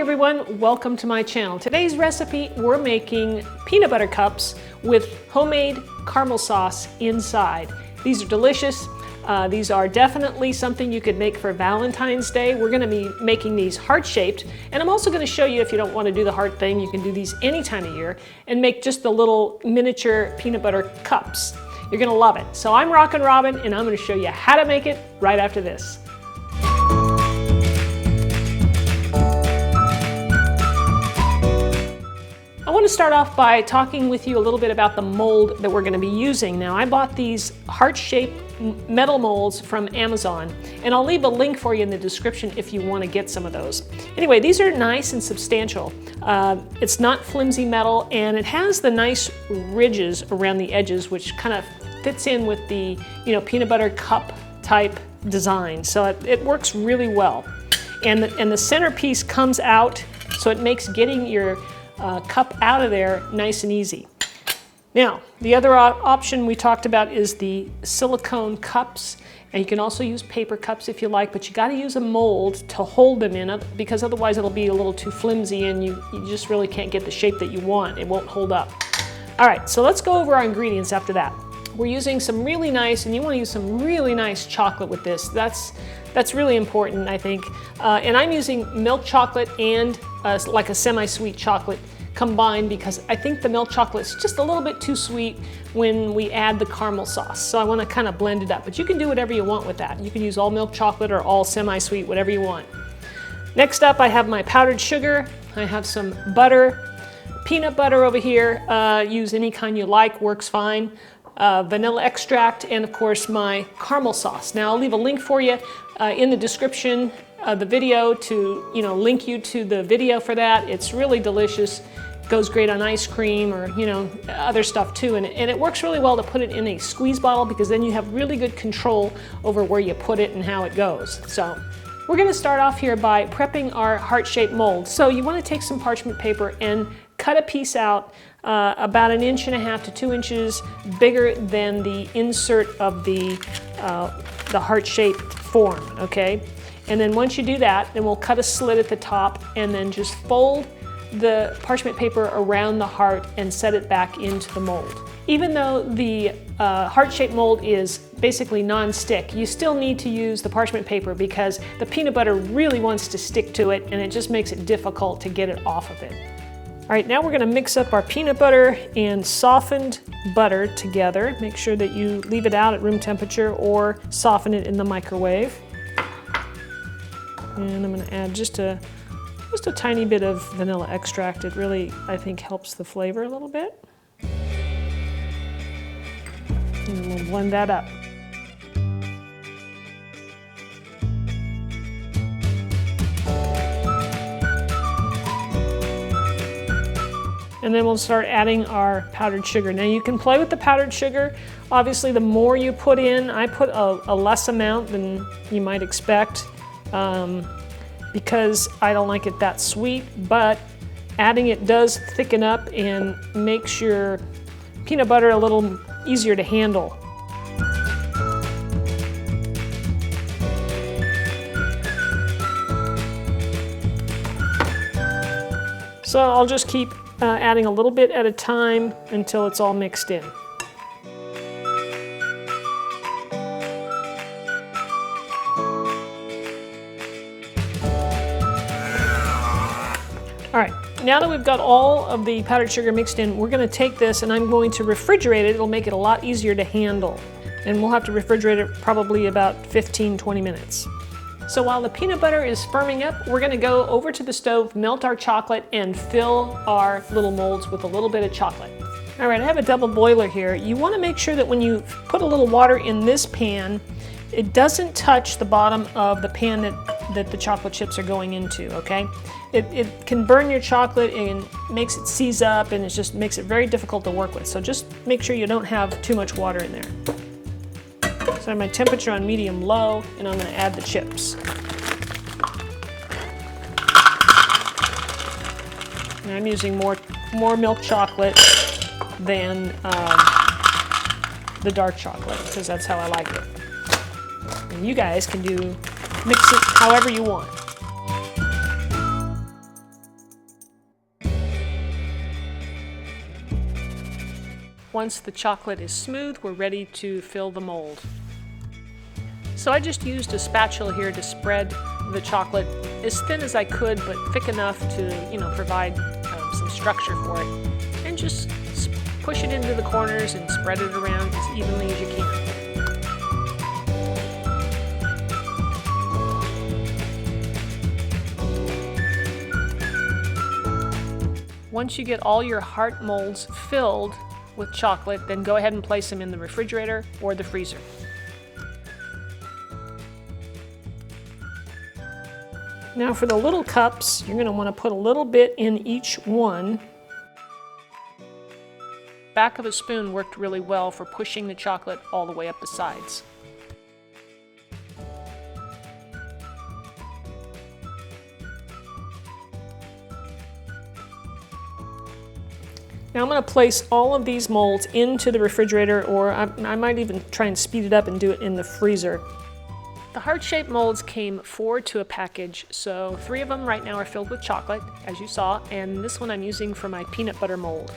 everyone, welcome to my channel. Today's recipe, we're making peanut butter cups with homemade caramel sauce inside. These are delicious. These are definitely something you could make for Valentine's Day. We're going to be making these heart-shaped, and I'm also going to show you, if you don't want to do the heart thing, you can do these any time of year and make just the little miniature peanut butter cups. You're going to love it. So I'm Rockin' Robin, and I'm going to show you how to make it right after this. I want to start off by talking with you a little bit about the mold that we're going to be using. Now, I bought these heart-shaped metal molds from Amazon, and I'll leave a link for you in the description if you want to get some of those. Anyway, these are nice and substantial. It's not flimsy metal, and it has the nice ridges around the edges, which kind of fits in with the peanut butter cup type design. So it works really well. And the centerpiece comes out, so it makes getting your cup out of there nice and easy. Now, the other option we talked about is the silicone cups, and you can also use paper cups if you like, but you got to use a mold to hold them in, because otherwise it'll be a little too flimsy and you just really can't get the shape that you want. It won't hold up. All right, so let's go over our ingredients after that. We're using some really nice, and you want to use some really nice chocolate with this. That's really important, I think. And I'm using milk chocolate and like a semi-sweet chocolate combined, because I think the milk chocolate's just a little bit too sweet when we add the caramel sauce. So I want to kind of blend it up, but you can do whatever you want with that. You can use all milk chocolate or all semi-sweet, whatever you want. Next up, I have my powdered sugar. I have some butter, peanut butter over here. Use any kind you like, works fine. Vanilla extract, and of course my caramel sauce. Now I'll leave a link for you in the description of the video to link you to the video for that. It's really delicious. Goes great on ice cream or other stuff too, and it works really well to put it in a squeeze bottle, because then you have really good control over where you put it and how it goes. So we're going to start off here by prepping our heart-shaped mold. So you want to take some parchment paper and cut a piece out about 1.5 inches to 2 inches bigger than the insert of the heart-shaped form, okay? And then once you do that, then we'll cut a slit at the top and then just fold the parchment paper around the heart and set it back into the mold. Even though the heart-shaped mold is basically non-stick, you still need to use the parchment paper because the peanut butter really wants to stick to it, and it just makes it difficult to get it off of it. All right, now we're going to mix up our peanut butter and softened butter together. Make sure that you leave it out at room temperature or soften it in the microwave. And I'm going to add just a tiny bit of vanilla extract. It really, I think, helps the flavor a little bit. And we'll blend that up. And then we'll start adding our powdered sugar. Now you can play with the powdered sugar. Obviously, the more you put in, I put a less amount than you might expect because I don't like it that sweet, but adding it does thicken up and makes your peanut butter a little easier to handle. So I'll just keep adding a little bit at a time until it's all mixed in. All right, now that we've got all of the powdered sugar mixed in, we're going to take this and I'm going to refrigerate it. It'll make it a lot easier to handle. And we'll have to refrigerate it probably about 15-20 minutes. So while the peanut butter is firming up, we're going to go over to the stove, melt our chocolate, and fill our little molds with a little bit of chocolate. All right, I have a double boiler here. You want to make sure that when you put a little water in this pan, it doesn't touch the bottom of the pan that the chocolate chips are going into, okay? It can burn your chocolate and makes it seize up, and it just makes it very difficult to work with. So just make sure you don't have too much water in there. So I have my temperature on medium-low, and I'm going to add the chips. And I'm using more milk chocolate than the dark chocolate, because that's how I like it. And you guys can mix it however you want. Once the chocolate is smooth, we're ready to fill the mold. So I just used a spatula here to spread the chocolate as thin as I could, but thick enough to, provide some structure for it. And just push it into the corners and spread it around as evenly as you can. Once you get all your heart molds filled with chocolate, then go ahead and place them in the refrigerator or the freezer. Now for the little cups, you're going to want to put a little bit in each one. Back of a spoon worked really well for pushing the chocolate all the way up the sides. Now I'm going to place all of these molds into the refrigerator, or I might even try and speed it up and do it in the freezer. The heart-shaped molds came 4 to a package, so 3 of them right now are filled with chocolate, as you saw, and this one I'm using for my peanut butter mold.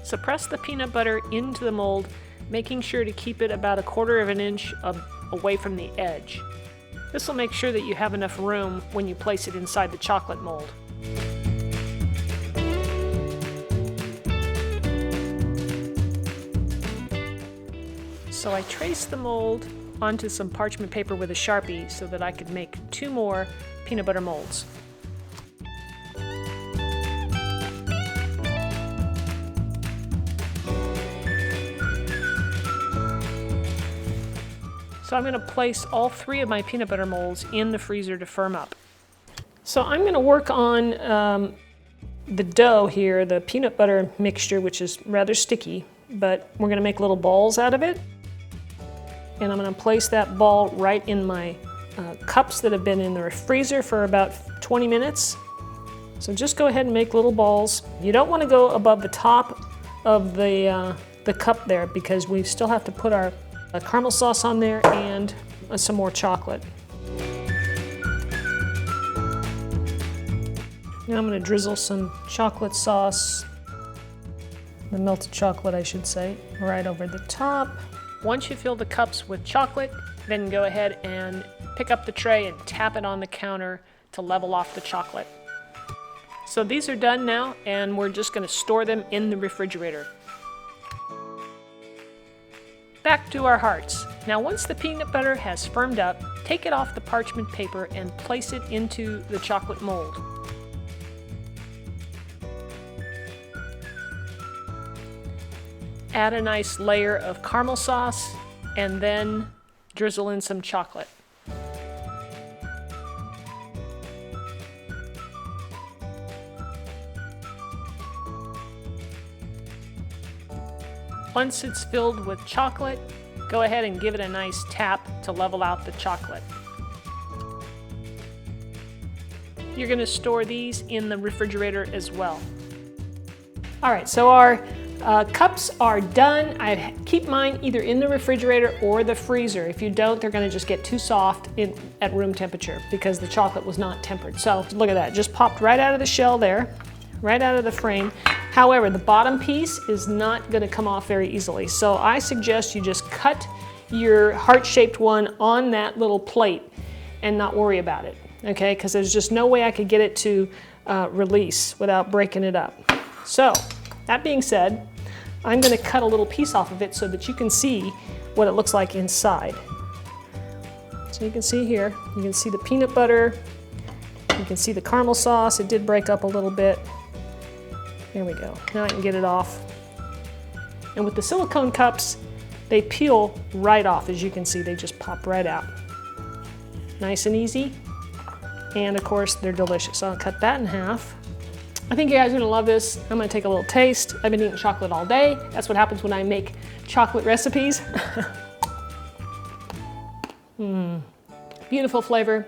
So press the peanut butter into the mold, making sure to keep it about 1/4 of an inch away from the edge. This will make sure that you have enough room when you place it inside the chocolate mold. So I traced the mold onto some parchment paper with a Sharpie so that I could make 2 more peanut butter molds. So I'm going to place all 3 of my peanut butter molds in the freezer to firm up. So I'm going to work on the dough here, the peanut butter mixture, which is rather sticky, but we're going to make little balls out of it. And I'm going to place that ball right in my cups that have been in the freezer for about 20 minutes. So just go ahead and make little balls. You don't want to go above the top of the cup there, because we still have to put our caramel sauce on there and some more chocolate. Now I'm going to drizzle some chocolate sauce, the melted chocolate I should say, right over the top. Once you fill the cups with chocolate, then go ahead and pick up the tray and tap it on the counter to level off the chocolate. So these are done now, and we're just going to store them in the refrigerator. Back to our hearts. Now once the peanut butter has firmed up, take it off the parchment paper and place it into the chocolate mold. Add a nice layer of caramel sauce and then drizzle in some chocolate. Once it's filled with chocolate, go ahead and give it a nice tap to level out the chocolate. You're going to store these in the refrigerator as well. All right, so our cups are done. I keep mine either in the refrigerator or the freezer. If you don't, they're going to just get too soft at room temperature because the chocolate was not tempered. So look at that, just popped right out of the shell there, right out of the frame. However, the bottom piece is not going to come off very easily. So I suggest you just cut your heart-shaped one on that little plate and not worry about it, okay? Because there's just no way I could get it to release without breaking it up. So that being said, I'm going to cut a little piece off of it so that you can see what it looks like inside. So you can see here, you can see the peanut butter, you can see the caramel sauce. It did break up a little bit. There we go. Now I can get it off. And with the silicone cups, they peel right off. As you can see, they just pop right out. Nice and easy. And of course, they're delicious. I'll cut that in half. I think you guys are gonna love this. I'm gonna take a little taste. I've been eating chocolate all day. That's what happens when I make chocolate recipes. Beautiful flavor.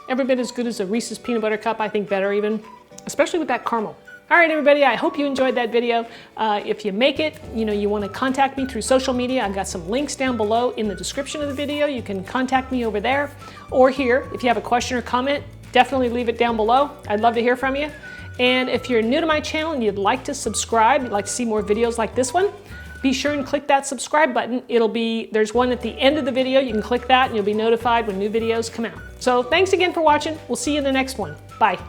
Every bit as good as a Reese's peanut butter cup, I think better even, especially with that caramel. All right, everybody, I hope you enjoyed that video. If you make it, you want to contact me through social media, I've got some links down below in the description of the video. You can contact me over there or here. If you have a question or comment, definitely leave it down below. I'd love to hear from you. And if you're new to my channel and you'd like to subscribe, you'd like to see more videos like this one, be sure and click that subscribe button. There's one at the end of the video. You can click that and you'll be notified when new videos come out. So thanks again for watching. We'll see you in the next one. Bye.